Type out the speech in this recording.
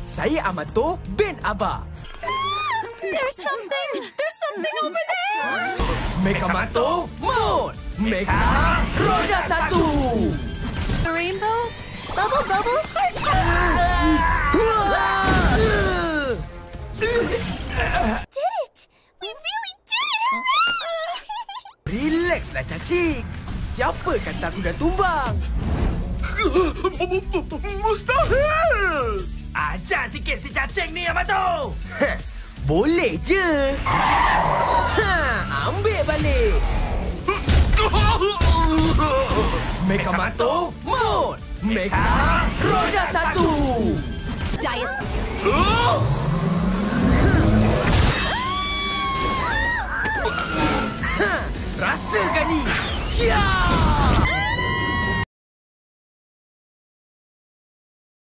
Saya Amato, Ben Aba. There's something over there. Mekamato Mode. Meka Roda 1. The rainbow? Bubble. Did it! We really did it! Relaxlah, cacik. Siapa kata aku dah tumbang? Mustahil! Ajar sikit si cacing ni, Amato. Boleh je. Ambil balik. Mekamato Mode. Meka Roda 1. Dias. Rasakan ni. Ya!